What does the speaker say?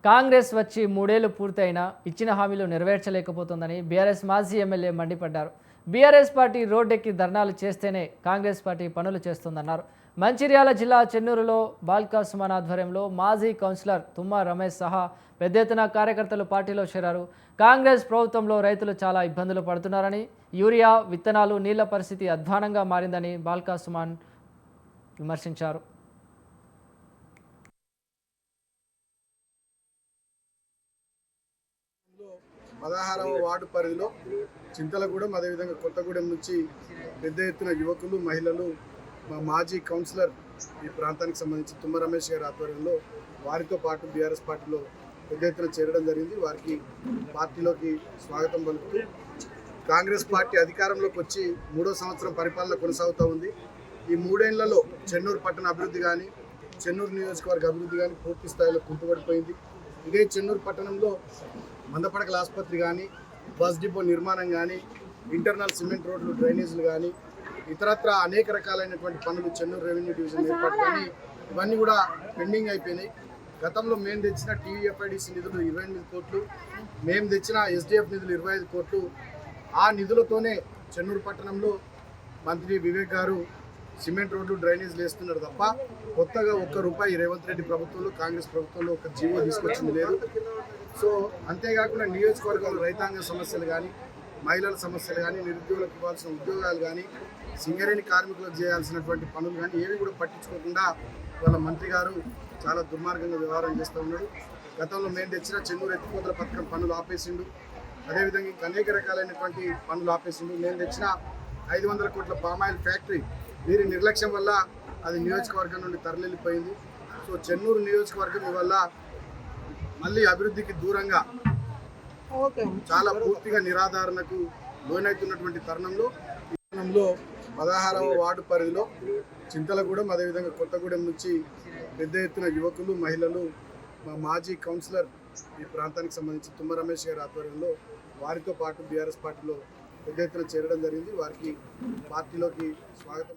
కాంగ్రెస్ వచ్చి 3 ఏళ్లు పూర్తయినా ఇచ్చిన హామీలు నెరవేర్చలేకపోతుందని బీఆర్ఎస్ మాజీ ఎమ్మెల్యే మండిపడ్డారు. బీఆర్ఎస్ పార్టీ రోడ్డెక్కి ధర్నాలు చేస్తేనే కాంగ్రెస్ పార్టీ పనులు చేస్తుందన్నారు. మంచిర్యాల జిల్లా చెన్నూరులో బాల్కా సుమన్ ఆధ్వర్యంలో మాజీ కౌన్సిలర్ తుమ్మా రమేష్ సహా పెద్ద ఎత్తున కార్యకర్తలు పార్టీలో చేరారు. కాంగ్రెస్ ప్రభుత్వంలో రైతులు చాలా ఇబ్బందులు పడుతున్నారని, యూరియా, విత్తనాలు, నీళ్ల పరిస్థితి అధ్వానంగా మారిందని బాల్కా సుమన్ విమర్శించారు. పదహారవ వార్డు పరిధిలో చింతలగూడెం అదేవిధంగా కొత్తగూడెం నుంచి పెద్ద ఎత్తున యువకులు, మహిళలు, మా మాజీ కౌన్సిలర్ ఈ ప్రాంతానికి సంబంధించి తుమ్మ రమేష్ గారి ఆధ్వర్యంలో వారితో పాటు బీఆర్ఎస్ పార్టీలో పెద్ద ఎత్తున చేరడం జరిగింది. వారికి పార్టీలోకి స్వాగతం పలుకుతూ కాంగ్రెస్ పార్టీ అధికారంలోకి వచ్చి 3వ సంవత్సరం పరిపాలన కొనసాగుతూ ఉంది. ఈ 3 ఏళ్లలో చెన్నూరు పట్టణ అభివృద్ధి కానీ, చెన్నూరు నియోజకవర్గ అభివృద్ధి కానీ పూర్తి స్థాయిలో కుంటుపడిపోయింది. ఇదే చెన్నూరు పట్టణంలో మందపడకల ఆసుపత్రి కానీ, బస్ డిపో నిర్మాణం కానీ, ఇంటర్నల్ సిమెంట్ రోడ్లు, డ్రైనేజీలు కానీ, ఇతరత్ర అనేక రకాలైనటువంటి పనులు, చెన్నూరు రెవెన్యూ డివిజన్ ఏర్పాటు కానీ ఇవన్నీ కూడా పెండింగ్ అయిపోయినాయి. గతంలో మేము తెచ్చిన టీఎఫ్ఐడిసి నిధులు 28 కోట్లు, మేము తెచ్చిన ఎస్డిఎఫ్ నిధులు 25 కోట్లు. ఆ నిధులతోనే చెన్నూరు పట్టణంలో మంత్రి వివేక్ గారు సిమెంట్ రోడ్లు, డ్రైనేజీలు వేస్తున్నారు తప్ప కొత్తగా ఒక్క రూపాయి రేవంత్ రెడ్డి ప్రభుత్వంలో, కాంగ్రెస్ ప్రభుత్వంలో ఒక జీవో తీసుకొచ్చింది లేదు. సో అంతేకాకుండా నియోజకవర్గంలో రైతాంగ సమస్యలు కానీ, మహిళల సమస్యలు కానీ, నిరుద్యోగులకు ఇవ్వాల్సిన ఉద్యోగాలు కానీ, సింగరేణి కార్మికులకు చేయాల్సినటువంటి పనులు కానీ ఏవి కూడా పట్టించుకోకుండా వాళ్ళ మంత్రి గారు చాలా దుర్మార్గంగా వ్యవహారం చేస్తూ ఉన్నాడు. గతంలో మేము తెచ్చిన చెన్నూరు ఎత్తిపోతల పథకం పనులు ఆపేసిండు. అదేవిధంగా ఇంకా అనేక రకాలైనటువంటి పనులు ఆపేసిండు. మేము తెచ్చిన 500 కోట్ల పామాయిల్ ఫ్యాక్టరీ వీరి నిర్లక్ష్యం వల్ల అది నియోజకవర్గం నుండి తరలిపోయింది. సో చెన్నూరు నియోజకవర్గం వల్ల మళ్ళీ అభివృద్ధికి దూరంగా చాలా పూర్తిగా నిరాధారణకు లోనవుతున్నటువంటి తరుణంలో 16వ వార్డు పరిధిలో చింతలగూడెం అదేవిధంగా కొత్తగూడెం నుంచి పెద్ద ఎత్తున యువకులు, మహిళలు, మా మాజీ కౌన్సిలర్ ఈ ప్రాంతానికి సంబంధించి తుమ్మ రమేష్ గారి ఆధ్వర్యంలో వారితో పాటు బీఆర్ఎస్ పార్టీలో పెద్ద ఎత్తున చేరడం జరిగింది. వారికి పార్టీలోకి స్వాగతం